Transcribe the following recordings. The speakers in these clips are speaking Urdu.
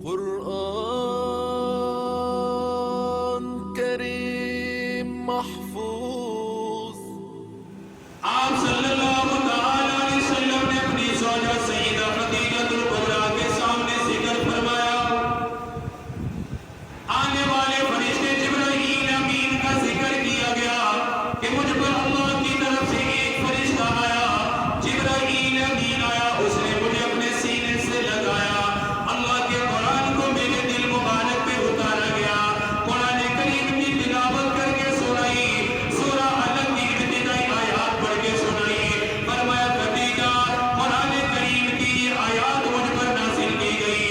قرآن کریم محفوظ. آپ صلی اللہ علیہ وسلم نے اپنی زوجہ سیدہ خدیجہ الکبریٰ کے سامنے ذکر فرمایا. آنے والے فرشتے جبرائیل امین کا ذکر کیا گیا کہ مجھ پر اللہ کی طرف سے ایک فرشتہ آیا. جبرائیل امین آیا، اس نے مجھے اپنے سینے سے لگایا. اللہ کے قرآن کو میرے دل مبارک پہ اتارا گیا. قرآن کریم کی تلاوت کر کے سنائی. سورہ علق کی ابتدائی آیات پڑھ کے سنائی. فرمایا خدیجہ، قرآن کریم کی یہ آیات مجھ پر نازل کی گئی.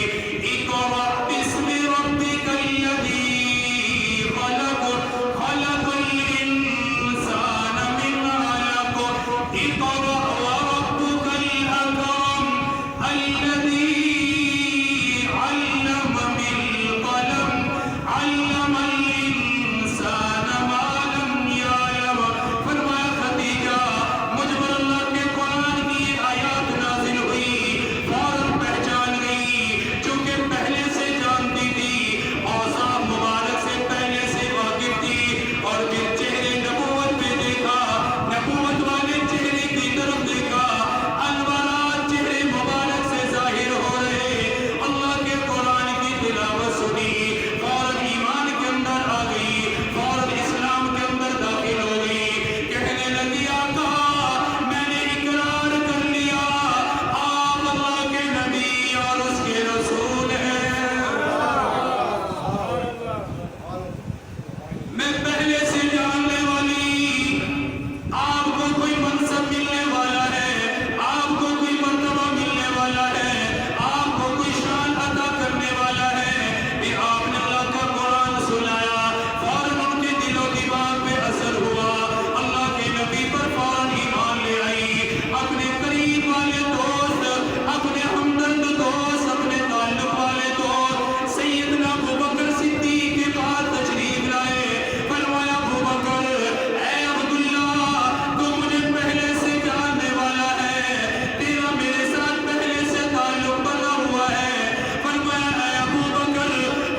اقرأ بسم ربک الذی خلق، خلق الانسان من علق. اقرأ وربک الاکرم الذی علم بالقلم، علم الانسان ما لم یعلم. فرمایا خدیجہ، مجھ پر اللہ کے قرآن کی یہ آیات نازل ہوئی. فوراً پہچان گئی، چونکہ پہلے سے جانتی تھی، اوصاف مبارک سے پہلے سے واقف تھی. اور پھر چہرے نبوت پہ دیکھا، نبوت والے چہرے کی طرف دیکھا، انوارات چہرے مبارک سے ظاہر ہو رہے. اللہ کے قرآن کی تلاوت سنی، فوراً ایمان کے اندر آ گئی، فوراً اسلام کے اندر داخل ہو گئی. کہنے لگی آقا، میں نے اقرار کر لیا آپ اللہ کے نبی اور اس کے رسول ہیں. میں پہلے سے جاننے والی، آپ کو کوئی منصب ملنے والا ہے، آپ کو کوئی مرتبہ ملنے والا ہے، آپ کو کوئی شان عطا کرنے والا ہے. کہ آپ نے اللہ کا قرآن سنایا، فوراً ان کے دل و دماغ پہ اثر ہوا. اللہ کے نبی پر فوراً ایمان لے آئی. اپنے قریب والے دوست، اپنے ہمدرد دوست، اپنے تعلق والے دوست سیدنا ابوبکر صدیق کے پاس تشریف لائے. فرمایا ابوبکر، اے عبداللہ، تو مجھے پہلے سے جاننے والا ہے، تیرا میرے ساتھ پہلے سے تعلق بنا ہوا ہے. فرمایا اے ابوبکر،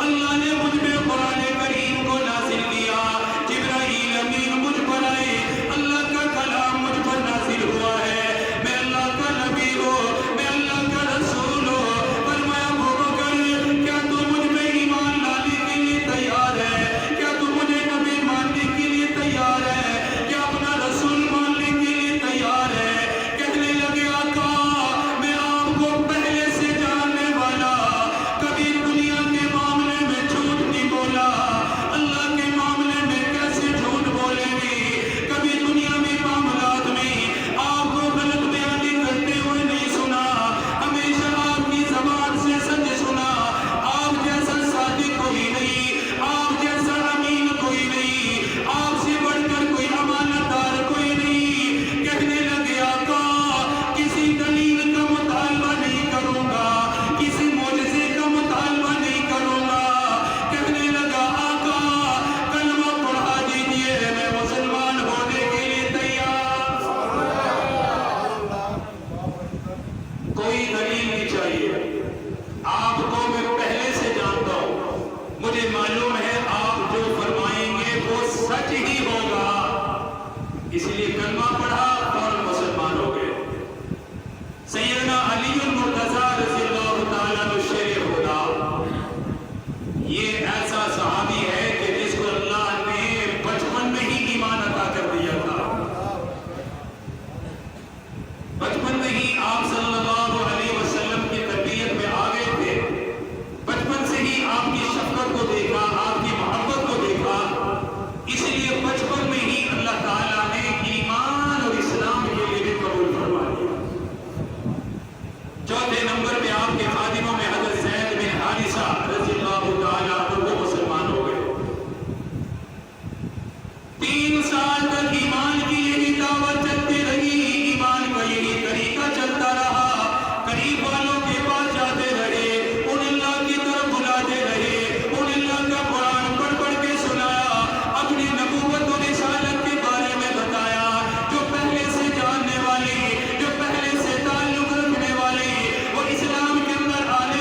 اللہ نے مجھ پہ قرآن کریم کو نازل کیا. جبرائیل امین مجھ پر آئے، اللہ کا کلام مجھ پر نازل ہوا ہے. میں اللہ کا نبی ہوں، میں اللہ کا رسول ہوں. فرمایا ابوبکر، کیا تو مجھ پہ ایمان لانے کے لیے تیار ہے؟ کیا تو مجھے نبی ماننے کے لیے تیار ہے؟ کیا اپنا رسول ماننے کے لیے تیار ہے؟ کہنے لگے آقا، میں آپ کو پہلے سے جاننے والا، کبھی دنیا کے معاملے میں جھوٹ نہیں بولا. اللہ کے معاملے میں کیسے جھوٹ بولیں گے؟ کبھی دنیاوی معاملات میں آپ کو غلط بیانی کرتے ہوئے نہیں سنا. ہمیشہ آپ کی زبان سے سچ سنا. آپ جیسا صادق کوئی نہیں، آپ جیسا امین کوئی نہیں، آپ سے بڑھ کر کوئی امانت دار کوئی نہیں. کہنے لگے آقا، کسی دلیل کا مطالبہ نہیں کروں گا، کسی معجزے کا مطالبہ نہیں کروں گا. کہنے لگا آقا، کلمہ پڑھا دیجئے، میں مسلمان ہونے کے لیے تیار. کوئی دلیل نہیں چاہیے. آپ کو میں پہلے سے جانتا ہوں، مجھے معلوم ہے آپ جو فرمائیں گے وہ سچ ہی ہوگا. اس لیے کلمہ پڑھا اور مسلمان ہو گئے. سیدنا علی المرتضیٰ رضی اللہ تعالیٰ عنہ شیر خدا، یہ ایسا صحابی ہے کہ جس کو اللہ نے بچپن میں ہی ایمان عطا کر دیا تھا. بچپن میں ہی آپ صلی اللہ علیہ وسلم کی تربیت میں آ گئے تھے. بچپن سے ہی آپ کی شفقت کو دیکھا، آپ کی محبت کو دیکھا. اس لیے بچپن میں ہی اللہ تعالیٰ نے ایمان اور اسلام کے لیے بھی قبول فرما لیا. چوتھے نمبر پہ آپ کے خادموں میں حضرت زید بن حارثہ رضی اللہ تعالیٰ عنہ وہ مسلمان ہو گئے. 3 سال تک ایمان کی یہی دعوت چلتی رہی، ایمان کا یہی طریقہ چلتا رہا. قریب والوں کے پاس جاتے رہے، انہیں اللہ کی طرف بلاتے رہے، انہیں اللہ کا قرآن پڑھ پڑھ کے سنایا، اپنی نبوت و رسالت کے بارے میں بتایا. جو پہلے سے جاننے والے، جو پہلے سے تعلق رکھنے والے، وہ اسلام کے اندر آنے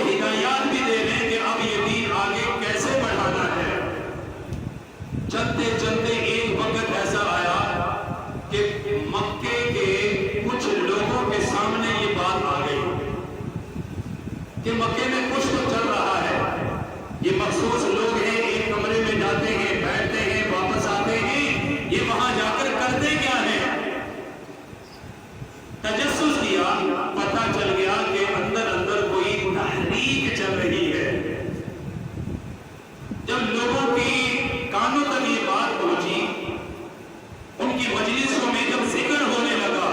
ہدایات بھی دے رہے ہیں کہ اب یہ دین آگے کیسے بڑھانا ہے۔ چلتے چلتے ایک وقت ایسا آیا کہ مکے کے کچھ لوگوں کے سامنے یہ بات آ گئی کہ مکے میں کچھ تو چل رہا ہے، یہ مخصوص لوگ ہیں، ایک کمرے میں جاتے ہیں، بیٹھتے ہیں، واپس آتے ہیں، یہ وہاں جا کر کرتے کیا ہیں؟ تجسس کیا، پتہ چل گیا کہ اندر اندر کوئی تحریک چل رہی ہے۔ جب لوگوں کی کانوں تک یہ بات پہنچی، ان کی مجلسوں میں جب ذکر ہونے لگا،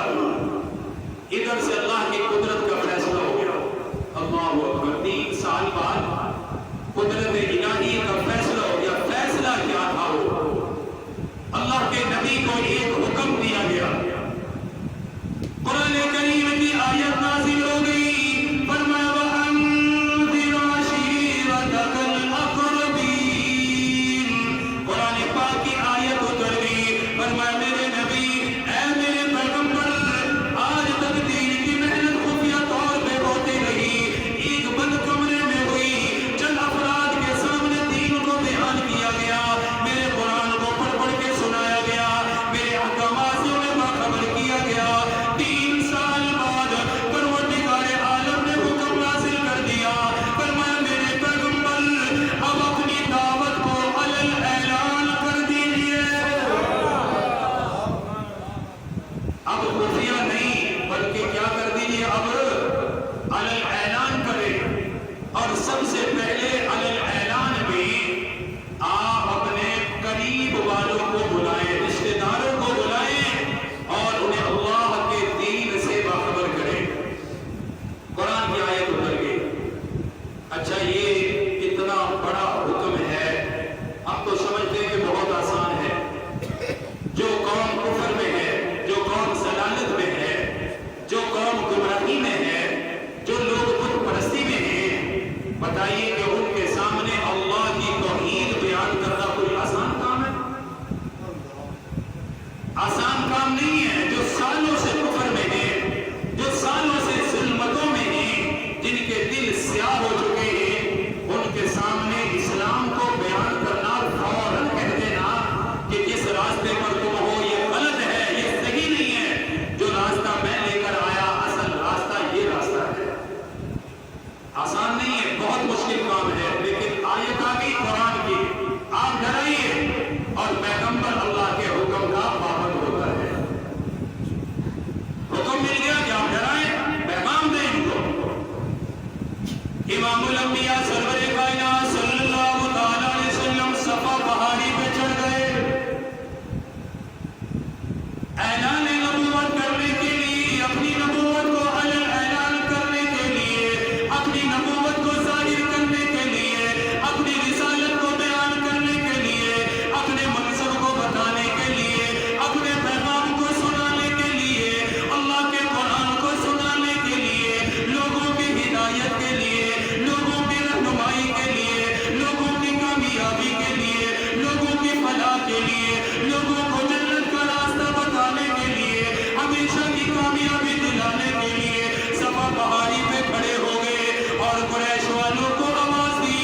ادھر سے اللہ کی قدرت کا فیصلہ ہو گیا۔ اللہ اکبر، 3 سال بعد قدرت الہی کا فیصلہ ہو گیا۔ فیصلہ کیا تھا؟ وہ اللہ کے نبی کو ایک حکم دیا گیا، قرآن کریم کی آیت نازل ہو گئی، فرمایا وَأَنذِرْ عَشِيرَتَكَ الْأَقْرَبِينَ۔ قرآن پاک کی آیت اتر گئی، فرمایا میرے نبی، اے میرے پیغمبر، آج تک دین کی محنت خفیہ طور پہ ہوتی رہی، ایک بند کمرے میں ہوئی، چند افراد کے سامنے دین کو بیان کیا گیا، میرے قرآن کو پڑھ پڑھ کے سنایا گیا، میرے احکامات سے انہیں باخبر کیا گیا۔ 3 سال بعد پروردگار عالم نے حکم نازل کر دیا، فرمایا میرے پیغمبر اب اپنی دعوت کو علی الاعلان کر دیجئے۔ اب خفیہ نہیں بلکہ کیا کر دیجئے، اب علی الاعلان کریں، اور سب سے پہلے علی الاعلان میں آپ اپنے قریب والوں کو بلائیں، رشتہ داروں کو بلائیں، اور انہیں اللہ کے دین سے باخبر کریں۔ قرآن کی آیت اتر گئی۔ اچھا، یہ کتنا بڑا حکم ہے، ہم تو سمجھتے ہیں کہ بہت آسان ہے۔ جو قوم کفر میں ہے، جو قوم ضلالت میں ہے، جو قوم گمراہی میں ہے، جو لوگ بت پرستی میں ہیں، بتائیے کہ ان کے سامنے اللہ کی توحید بیان کرنا کوئی آسان کام ہے؟ آسان کام نہیں ہے۔ جو سالوں سے کفر میں ہیں، جو سالوں سے ظلمتوں میں ہیں، جن کے دل سیاہ ہو چکے ہیں، ان کے سامنے اسلام کو بیان کرنا، فوراً کہہ دینا کہ جس راستے پر تم ہو یہ غلط ہے، یہ صحیح نہیں ہے، جو راستہ میں لے کر آیا اصل راستہ یہ راستہ ہے۔ آسان نہیں ہے، بہت مشکل کام ہے، لیکن آیت آ گئی قرآن کی، آپ ڈرائیے، اور پیغمبر اللہ کے حکم کا پابند ہوتا ہے۔ حکم مل گیا کہ آپ ڈرائیں، پیغام دیں ان کو۔ امام الانبیاء سرور کائنات صلی اللہ تعالیٰ علیہ وسلم صفا پہاڑی پہ چڑھ گئے، اعلان نبوت کرنے کے لیے، اپنی نبوت کو علی اعلان کرنے کے لیے، اپنی نبوت کو ظاہر کرنے کے لیے، اپنی رسالت کو بیان کرنے کے لیے، اپنے منصب کو بتانے کے لیے، اپنے پیغام کو سنانے کے لیے، اللہ کے قرآن کو سنانے کے لیے، لوگوں کی ہدایت کے لیے، لوگوں کی رہنمائی کے لیے، لوگوں کی کامیابی کے لیے، لوگوں کی فلاح کے لیے، لوگوں کو جنت کا راستہ بتانے کے لیے، ہمیشہ کی کامیابی دلانے کے لیے صفا پہاڑی پہ کھڑے ہو گئے، اور قریش والوں کو آواز دی،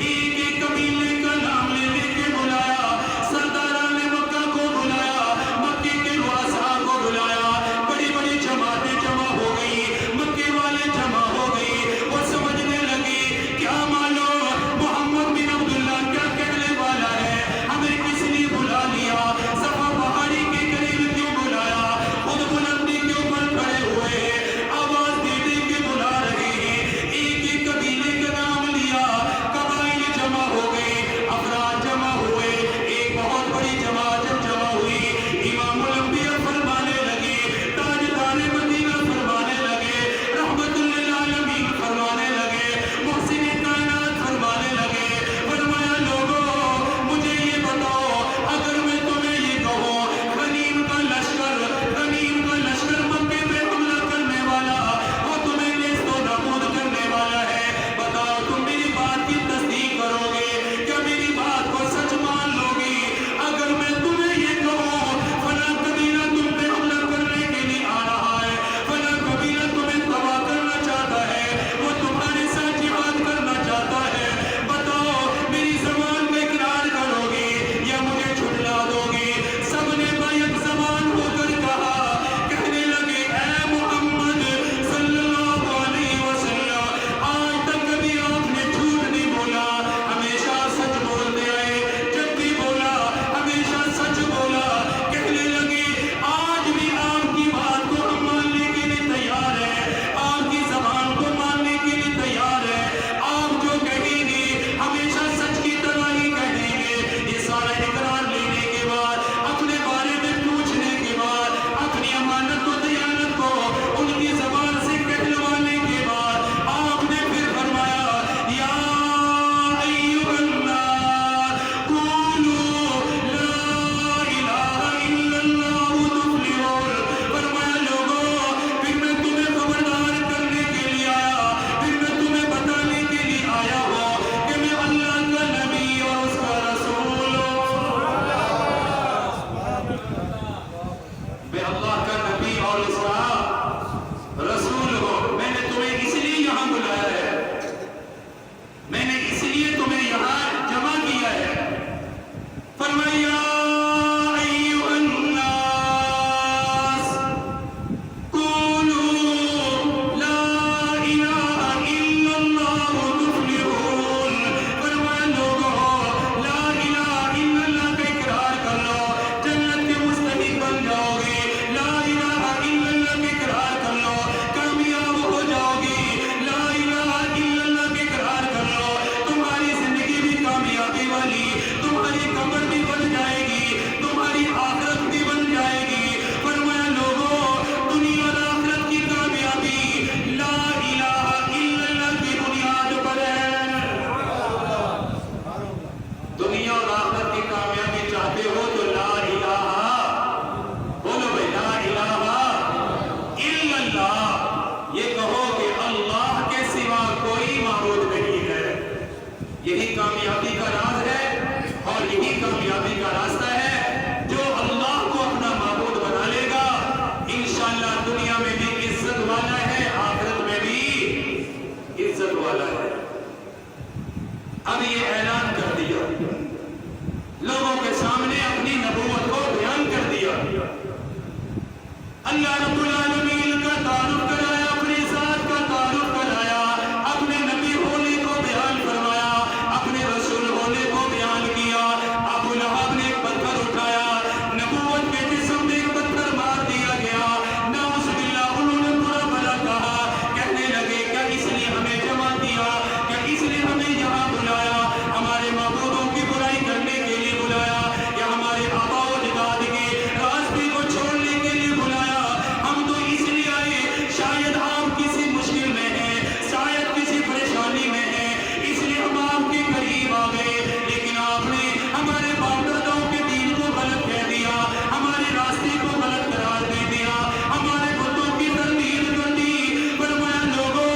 ایک ایک قبیلے کا نام لے لے کے بلایا، سرداران مکہ کو بلایا، مکے کے رؤساء کو بلایا، بڑی بڑی جماعتیں جمع ہو گئی، مکے والے جمع ہو گئی، وہ سمجھنے لگی کیا معلوم محمد بن عبداللہ کیا کہنے والا ہے، ہمیں کس نے بلا لیا، صفا پہاڑی کے قریب کیوں بلایا، خود بلندی کے اوپر کھڑے ہوئے ہیں، آواز دے دے کے بلا رہے ہیں، ایک ایک قبیلے کا نام والا ہے. اب یہ اعلان کر دیا, لوگوں کے سامنے اپنی نبوت کو بیان کر دیا. اللہ رب العالمین کا تعارف کرایا, اپنی ذات کا تعارف کرایا, اپنے نبی ہونے کو بیان فرمایا, اپنے رسول ہونے کو بیان کیا. ابو لہب نے ایک پتھر اٹھایا, نبوت کے جسم میں ایک پتھر مار دیا گیا. نعوذ باللہ, انہوں نے برا بھلا کہا, کہنے لگے کیا اس لیے ہمیں جمع کیا, کیا اس لیے ہمیں یہاں بلایا, ہمارے معبودوں کی برائی کرنے کے لیے بلایا, یا ہمارے آبا و اجداد کے راستے کو چھوڑنے کے لیے بلایا. ہم تو اس لیے آئے, شاید آپ کسی مشکل میں ہیں, شاید کسی پریشانی میں ہیں, اس لیے ہم آپ کے قریب آ گئے. لیکن آپ نے ہمارے باپ داداؤں کے دین کو غلط کہہ دیا, ہمارے راستے کو غلط قرار دے دیا, ہمارے بتوں کی تردید کر دی. فرمایا لوگوں,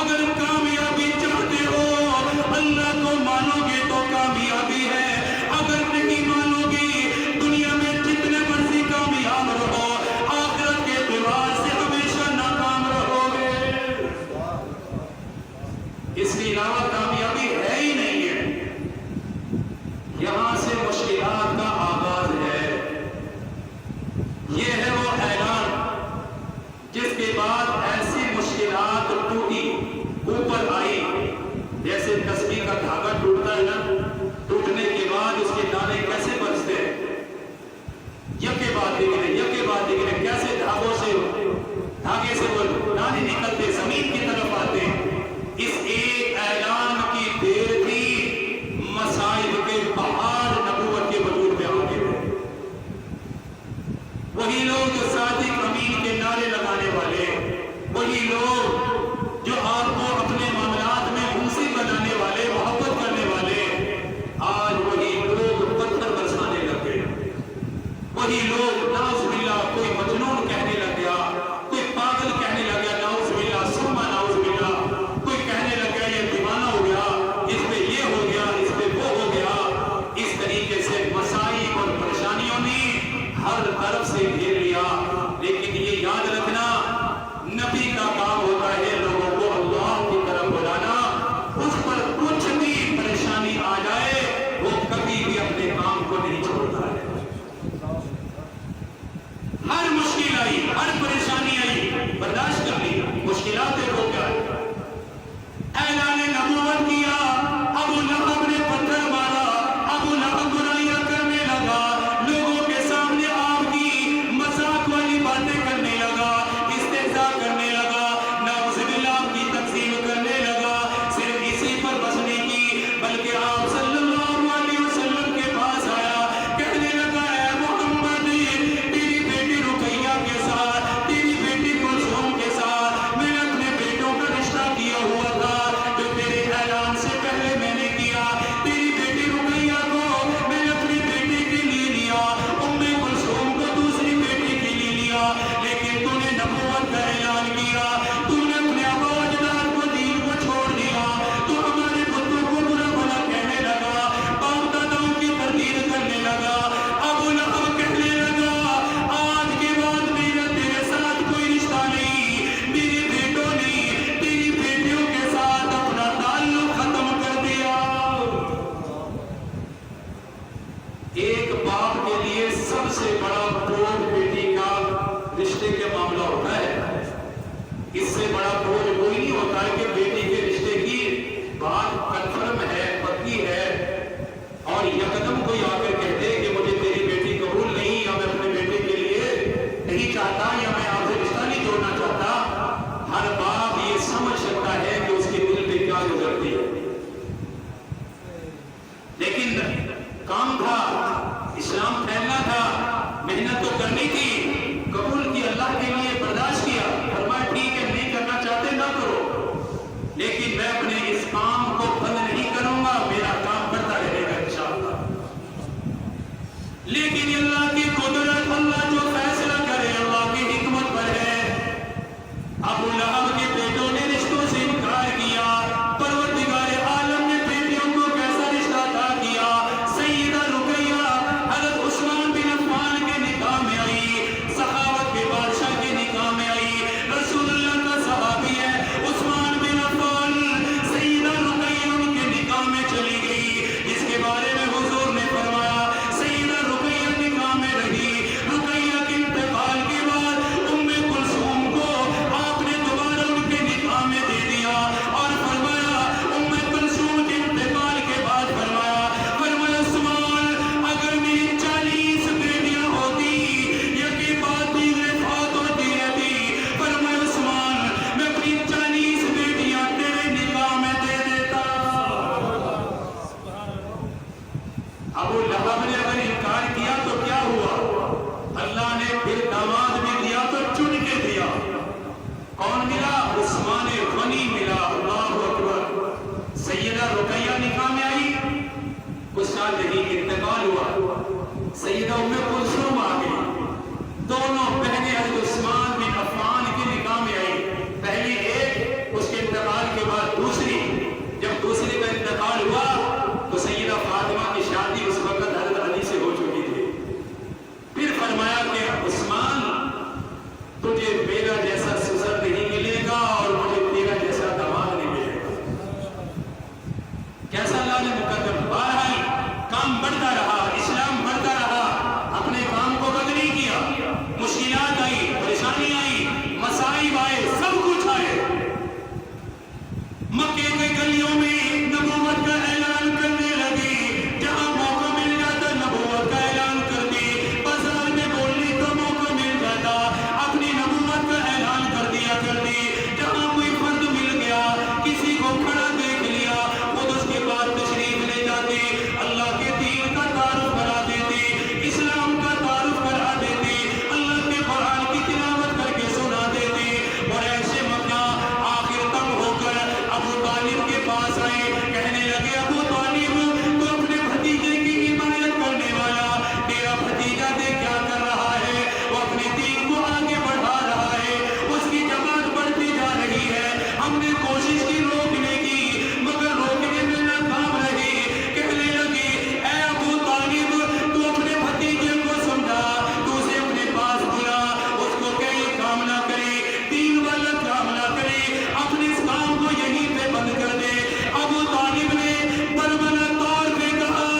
اگر کامیابی چاہتے ہو اللہ کو مانو گے تو کامیابی ہے, اگر نہیں مانو گے دنیا میں جتنے مرضی کامیاب رہو, آخرت کے اعتبار سے ہمیشہ ناکام رہو گے. اس کے علاوہ کامیابی ہے ہی نہیں ہے. یہاں سے مشکلات کا آغاز ہے. یہ ہے وہ اعلان جس کے بعد ایسی مشکلات ٹوٹی, اوپر آئی, جیسے تسبیح کا دھاگا ٹوٹتا ہے نا, ٹوٹنے کے بعد اس کے دانے کیسے بچتے ہیں, یکے بعد دیگرے کیسے دھاگے سے وہ دانے نکلتے, زمین کی طرف آتے. اس ایک اعلان کی دیر تھی, مصائب کے پہاڑ نبوت کے وجود میں آ گئے. وہی لوگ سیدہ رقیہ نکاح میں آئی، کچھ سال نہیں انتقال ہوا، سیدہ ام کلثوم آ گئی، دونوں بہنیں حضرت عثمان بن عفان کے نکاح میں آئی، پہلی ایک، اس کے انتقال کے بعد دوسری، جب دوسری کا انتقال ہوا تو سیدہ فاطمہ کی شادی اس وقت حضرت علی سے ہو چکی تھی۔ پھر فرمایا کہ عثمان تجھے میرا جیسا سسر نہیں ملے گا اور مجھے تیرا جیسا داماد نہیں ملے گا۔ کیسا اللہ نے مقدم، بہرحال کام بڑھتا رہا، اسلام بڑھتا رہا، اپنے کام کو بند نہیں کیا، مشکلات آئی، پریشانی آئی، مصائب آئے، سب کچھ آئے، مکے کے گلیوں میں نبوت کا اعلان کرنے لگی، جہاں موقع مل جاتا نبوت کا اعلان کرتی، بازار میں بولنے کا موقع مل جاتا اپنی نبوت کا اعلان کر دیا کرتی، جہاں کوئی فرد مل گیا، کسی کو کھڑا دیکھ لیا، خود اس کے بعد تشریف لے جاتی، اللہ کے دین کا تعارف کرا دیتی، اسلام کا تعارف کرا دیتی، اللہ کے قرآن کی تلاوت کر کے سنا دیتی، اور ایسے مکہ آخر تم ہو کر ابو طالب کے پاس آئے، کہنے لگے ابو طالب تو اپنے بھتیجے کی حمایت کرنے والا، تیرا بھتیجا دیکھ کیا کر رہا ہے، وہ اپنے دین کو آگے بڑھا رہا ہے، اس کی جماعت بڑھتی جا رہی ہے، ہم نے کوشش کی روکنے کی مگر روکنے میں ناکام رہی، کہنے لگی اے ابو طالب تو اپنے بھتیجے کو سمجھا، تو اسے اپنے پاس بلا، اس کو کہ یہ کام نہ کرے، دین والا کام نہ کرے، اپنے اس کام کو یہیں پہ بند کر دے۔ ابو طالب نے برملا طور پہ کہا،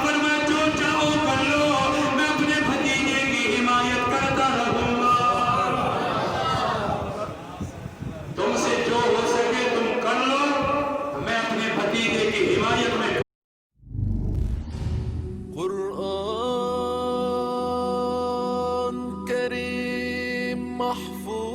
فرمایا جو چاہو کر لو، میں اپنے بھتیجے کی حمایت کرتا رہوں گا، تم سے جو ہو سکے تم کر لو، میں اپنے بھتیجے کی حمایت میں قرآن کریم محفوظ